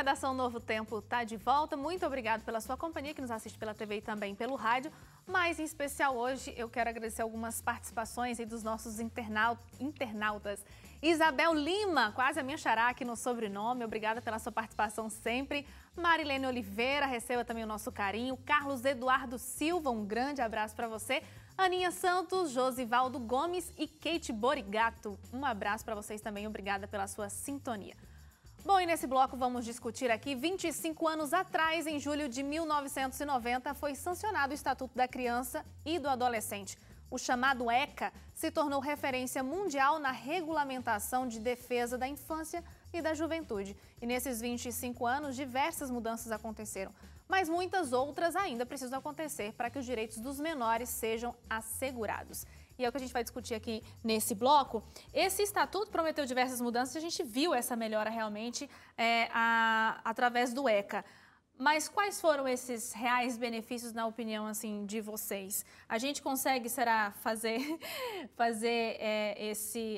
Redação Novo Tempo está de volta. Muito obrigado pela sua companhia, que nos assiste pela TV e também pelo rádio. Mas, em especial hoje, eu quero agradecer algumas participações aí dos nossos internautas. Isabel Lima, quase a minha xará aqui no sobrenome. Obrigada pela sua participação sempre. Marilene Oliveira, receba também o nosso carinho. Carlos Eduardo Silva, um grande abraço para você. Aninha Santos, Josivaldo Gomes e Kate Borigato. Um abraço para vocês também. Obrigada pela sua sintonia. Bom, e nesse bloco vamos discutir aqui, 25 anos atrás, em julho de 1990, foi sancionado o Estatuto da Criança e do Adolescente. O chamado ECA se tornou referência mundial na regulamentação de defesa da infância e da juventude. E nesses 25 anos, diversas mudanças aconteceram, mas muitas outras ainda precisam acontecer para que os direitos dos menores sejam assegurados. E é o que a gente vai discutir aqui nesse bloco. Esse estatuto prometeu diversas mudanças e a gente viu essa melhora realmente através do ECA. Mas quais foram esses reais benefícios, na opinião assim, de vocês? A gente consegue, será, fazer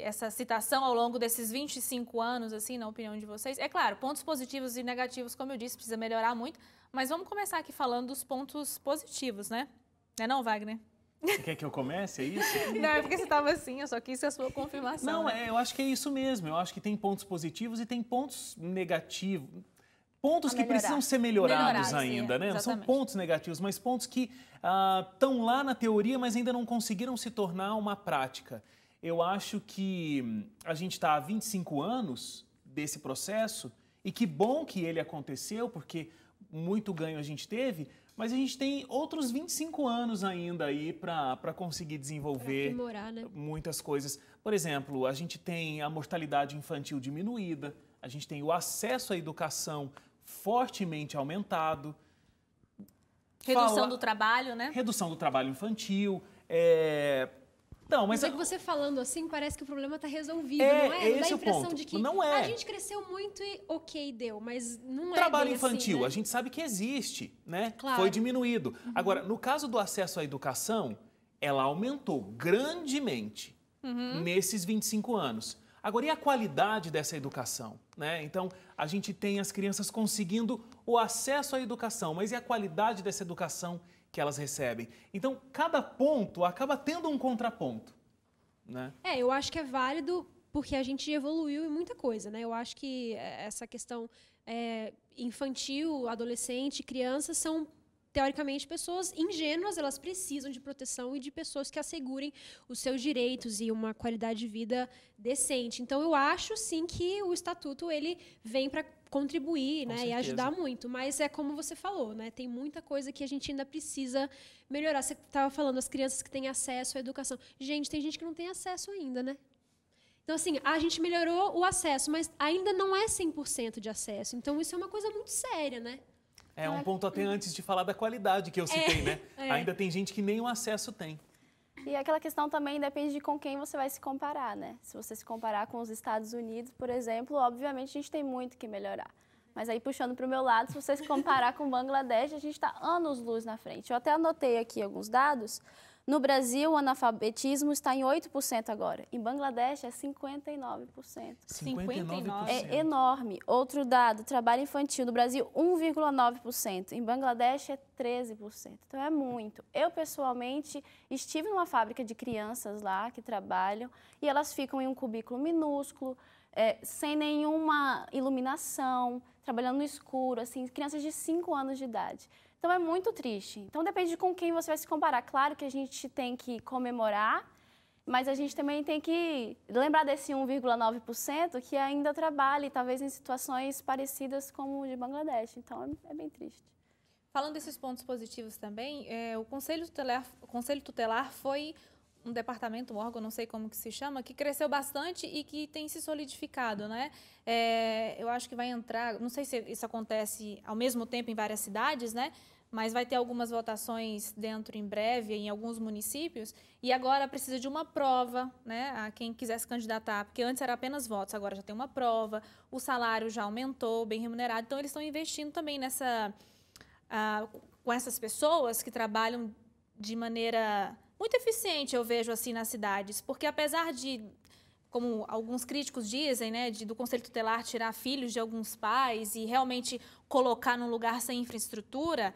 essa citação ao longo desses 25 anos, assim, na opinião de vocês? É claro, pontos positivos e negativos, como eu disse, precisa melhorar muito. Mas vamos começar aqui falando dos pontos positivos, né? Não é não, Wagner? Você quer que eu comece, é isso? Não, é porque você estava assim, eu só quis a sua confirmação. Não, eu acho que é isso mesmo. Eu acho que tem pontos positivos e tem pontos negativos. Pontos que precisam ser melhorados ainda, né? Não são pontos negativos, mas pontos que estão lá na teoria, mas ainda não conseguiram se tornar uma prática. Eu acho que a gente está há 25 anos desse processo e que bom que ele aconteceu, porque muito ganho a gente teve, mas a gente tem outros 25 anos ainda aí para conseguir desenvolver muitas coisas. Por exemplo, a gente tem a mortalidade infantil diminuída, a gente tem o acesso à educação fortemente aumentado. Redução do trabalho, né? Redução do trabalho infantil. Não, mas é que você falando assim, parece que o problema está resolvido, não é? Não dá a impressão de que a gente cresceu muito e ok, deu, mas não é trabalho bem infantil, assim, né? A gente sabe que existe, né? Claro. Foi diminuído. Agora, no caso do acesso à educação, ela aumentou grandemente nesses 25 anos. Agora, e a qualidade dessa educação, né? Então, a gente tem as crianças conseguindo o acesso à educação, mas e a qualidade dessa educação que elas recebem? Então, cada ponto acaba tendo um contraponto, né? Eu acho que é válido porque a gente evoluiu em muita coisa, né? Eu acho que essa questão infantil, adolescente, crianças são teoricamente pessoas ingênuas, elas precisam de proteção e de pessoas que assegurem os seus direitos e uma qualidade de vida decente. Então, eu acho, sim, que o Estatuto ele vem para contribuir, né, e ajudar muito. Mas é como você falou, né, tem muita coisa que a gente ainda precisa melhorar. Você estava falando, as crianças que têm acesso à educação. Gente, tem gente que não tem acesso ainda, né? Então, assim, a gente melhorou o acesso, mas ainda não é 100% de acesso. Então, isso é uma coisa muito séria, né? É um ponto até antes de falar da qualidade que eu citei, né? Ainda tem gente que nem o acesso tem. E aquela questão também depende de com quem você vai se comparar, né? Se você se comparar com os Estados Unidos, por exemplo, obviamente a gente tem muito que melhorar. Mas aí, puxando para o meu lado, se você se comparar com o Bangladesh, a gente está anos-luz na frente. Eu até anotei aqui alguns dados. No Brasil, o analfabetismo está em 8% agora. Em Bangladesh, é 59%. 59%? É enorme. Outro dado, trabalho infantil. No Brasil, 1,9%. Em Bangladesh, é 13%. Então, é muito. Eu, pessoalmente, estive numa fábrica de crianças lá que trabalham e elas ficam em um cubículo minúsculo, sem nenhuma iluminação, trabalhando no escuro, assim, crianças de 5 anos de idade. Então, é muito triste. Então, depende de com quem você vai se comparar. Claro que a gente tem que comemorar, mas a gente também tem que lembrar desse 1,9% que ainda trabalha, talvez em situações parecidas como o de Bangladesh. Então, é bem triste. Falando desses pontos positivos também, o Conselho Tutelar foi um departamento, um órgão, não sei como que se chama, que cresceu bastante e que tem se solidificado, né? Eu acho que vai entrar, não sei se isso acontece ao mesmo tempo em várias cidades, né? Mas vai ter algumas votações dentro em breve em alguns municípios e agora precisa de uma prova, né? A quem quiser se candidatar, porque antes era apenas votos, agora já tem uma prova, o salário já aumentou, bem remunerado, então eles estão investindo também com essas pessoas que trabalham de maneira muito eficiente, eu vejo assim nas cidades, porque apesar de como alguns críticos dizem, né, do Conselho Tutelar tirar filhos de alguns pais e realmente colocar num lugar sem infraestrutura,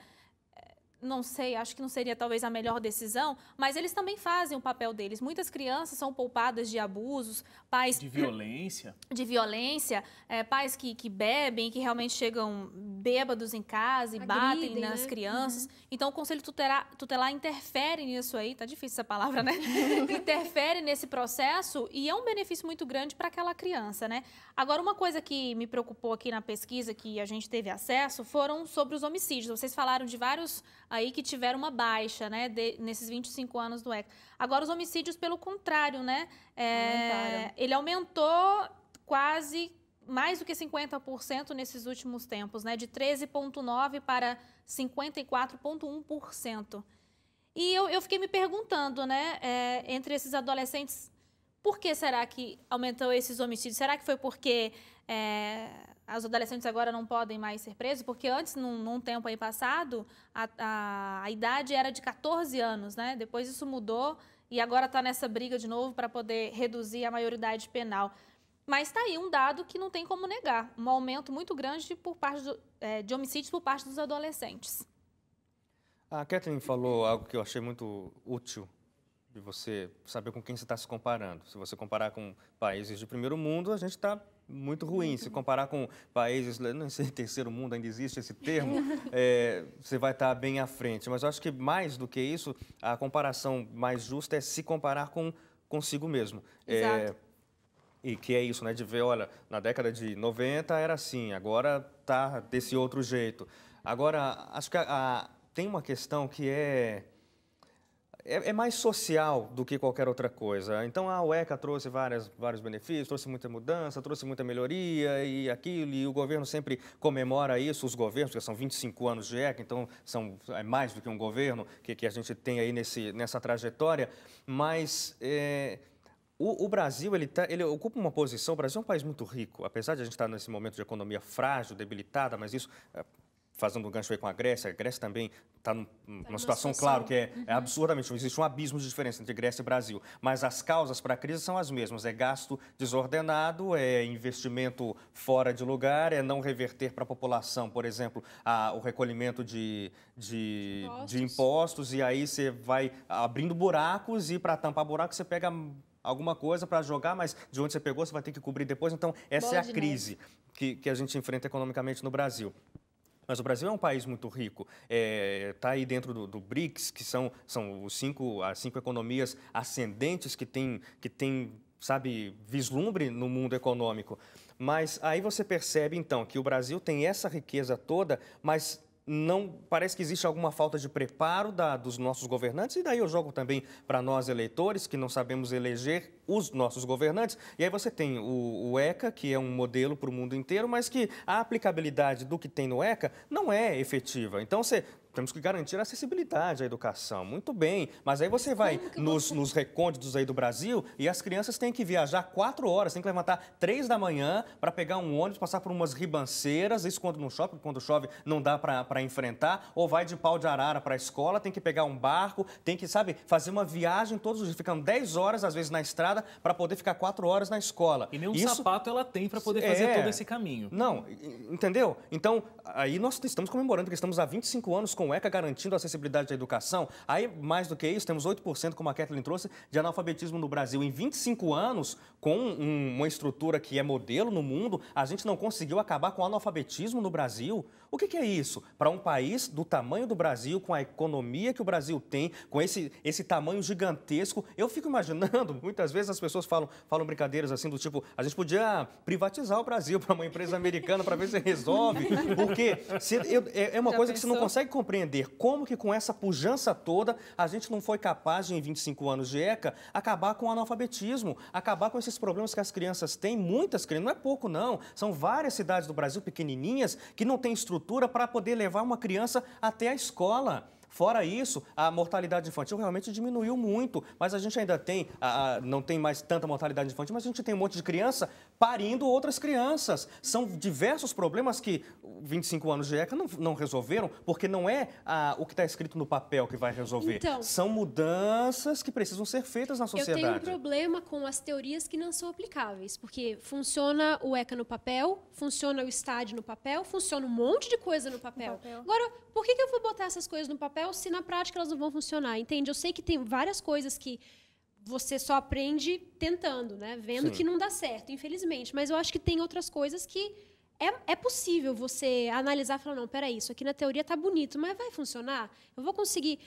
não sei, acho que não seria talvez a melhor decisão, mas eles também fazem o papel deles. Muitas crianças são poupadas de abusos, pais... De violência. De violência, pais que bebem, que realmente chegam bêbados em casa e batem nas crianças. Então, o Conselho Tutelar interfere nisso aí, tá difícil essa palavra, né? Interfere nesse processo e é um benefício muito grande para aquela criança, né? Agora, uma coisa que me preocupou aqui na pesquisa que a gente teve acesso foram sobre os homicídios. Vocês falaram de vários aí que tiveram uma baixa, né, nesses 25 anos do ECA. Agora, os homicídios, pelo contrário, né, ele aumentou quase mais do que 50% nesses últimos tempos, né, de 13,9% para 54,1%. E eu fiquei me perguntando, né, entre esses adolescentes, por que será que aumentou esses homicídios? Será que foi porque os adolescentes agora não podem mais ser presos? Porque antes, num tempo aí passado, a idade era de 14 anos, né? Depois isso mudou e agora está nessa briga de novo para poder reduzir a maioridade penal. Mas está aí um dado que não tem como negar, um aumento muito grande de homicídios por parte dos adolescentes. A Kathleen falou algo que eu achei muito útil, de você saber com quem você está se comparando. Se você comparar com países de primeiro mundo, a gente está muito ruim. Se comparar com países, não sei, terceiro mundo, ainda existe esse termo, você vai estar bem à frente. Mas eu acho que mais do que isso, a comparação mais justa é se comparar consigo mesmo. Exato. E que é isso, né, de ver, olha, na década de 90 era assim, agora está desse outro jeito. Agora, acho que tem uma questão que é mais social do que qualquer outra coisa. Então, o ECA trouxe vários benefícios, trouxe muita mudança, trouxe muita melhoria e aquilo, e o governo sempre comemora isso, os governos, porque são 25 anos de ECA, então é mais do que um governo que a gente tem aí nessa trajetória, mas... O Brasil, ele ocupa uma posição, o Brasil é um país muito rico, apesar de a gente estar nesse momento de economia frágil, debilitada, mas isso... Fazendo um gancho aí com a Grécia também está numa situação, claro, que é absurdamente, existe um abismo de diferença entre Grécia e Brasil, mas as causas para a crise são as mesmas, é gasto desordenado, é investimento fora de lugar, é não reverter para a população, por exemplo, o recolhimento de impostos, e aí você vai abrindo buracos e para tampar buracos você pega alguma coisa para jogar, mas de onde você pegou você vai ter que cobrir depois, então essa é a crise que a gente enfrenta economicamente no Brasil. Mas o Brasil é um país muito rico, está aí dentro do BRICS, que são as cinco economias ascendentes que tem, sabe, vislumbre no mundo econômico. Mas aí você percebe, então, que o Brasil tem essa riqueza toda, mas não parece que existe alguma falta de preparo dos nossos governantes, e daí eu jogo também para nós eleitores, que não sabemos eleger os nossos governantes. E aí você tem o ECA, que é um modelo para o mundo inteiro, mas que a aplicabilidade do que tem no ECA não é efetiva. Então, temos que garantir a acessibilidade à educação, muito bem, mas aí você vai nos recônditos aí do Brasil e as crianças têm que viajar 4 horas, têm que levantar 3 da manhã para pegar um ônibus, passar por umas ribanceiras, isso quando não chove, porque quando chove não dá para enfrentar, ou vai de pau de arara para a escola, tem que pegar um barco, tem que, sabe, fazer uma viagem todos os dias, ficando 10 horas, às vezes, na estrada, para poder ficar 4 horas na escola. E nem um sapato ela tem para poder fazer todo esse caminho. Não, entendeu? Então, aí nós estamos comemorando que estamos há 25 anos com o ECA garantindo a acessibilidade à educação. Aí, mais do que isso, temos 8%, como a Kathleen trouxe, de analfabetismo no Brasil. Em 25 anos, com uma estrutura que é modelo no mundo, a gente não conseguiu acabar com o analfabetismo no Brasil. O que é isso? Para um país do tamanho do Brasil, com a economia que o Brasil tem, com esse tamanho gigantesco, eu fico imaginando, muitas vezes as pessoas falam brincadeiras assim do tipo, a gente podia privatizar o Brasil para uma empresa americana para ver se resolve, porque é uma coisa que você não consegue compreender. Como que com essa pujança toda a gente não foi capaz de, em 25 anos de ECA, acabar com o analfabetismo, acabar com esses problemas que as crianças têm, muitas crianças, não é pouco não, são várias cidades do Brasil pequenininhas que não têm estrutura para poder levar uma criança até a escola. Fora isso, a mortalidade infantil realmente diminuiu muito, mas a gente ainda tem, não tem mais tanta mortalidade infantil, mas a gente tem um monte de criança parindo outras crianças. São diversos problemas que 25 anos de ECA não resolveram, porque não é o que está escrito no papel que vai resolver. Então, são mudanças que precisam ser feitas na sociedade. Eu tenho um problema com as teorias que não são aplicáveis, porque funciona o ECA no papel, funciona o estádio no papel, funciona um monte de coisa no papel. Agora, por que eu vou botar essas coisas no papel se na prática elas não vão funcionar? Entende? Eu sei que tem várias coisas que você só aprende tentando, né? Vendo Sim. que não dá certo, infelizmente. Mas eu acho que tem outras coisas que é possível você analisar e falar, não, peraí, isso aqui na teoria tá bonito, mas vai funcionar? Eu vou conseguir,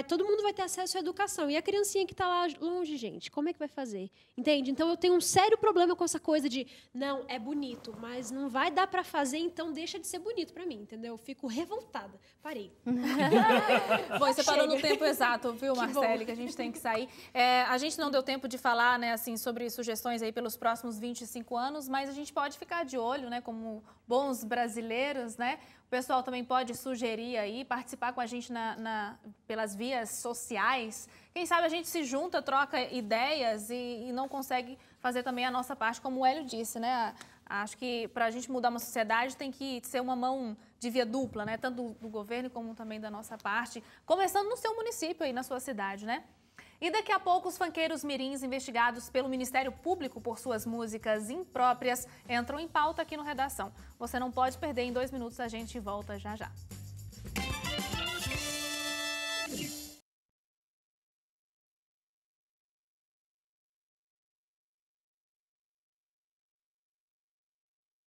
todo mundo vai ter acesso à educação. E a criancinha que está lá longe, gente, como é que vai fazer? Entende? Então, eu tenho um sério problema com essa coisa de, não, é bonito, mas não vai dar para fazer, então deixa de ser bonito para mim, entendeu? Eu fico revoltada. Parei. Bom, você parou no tempo exato, viu, Marcele, que a gente tem que sair. A gente não deu tempo de falar, né, assim, sobre sugestões aí pelos próximos 25 anos, mas a gente pode ficar de olho, né, como bons brasileiros, né? O pessoal também pode sugerir aí, participar com a gente pelas vias sociais. Quem sabe a gente se junta, troca ideias e não consegue fazer também a nossa parte, como o Hélio disse, né? Acho que para a gente mudar uma sociedade tem que ser uma mão de via dupla, né? Tanto do governo como também da nossa parte, começando no seu município aí, na sua cidade, né? E daqui a pouco, os funkeiros mirins investigados pelo Ministério Público por suas músicas impróprias entram em pauta aqui no Redação. Você não pode perder, em 2 minutos a gente volta já já.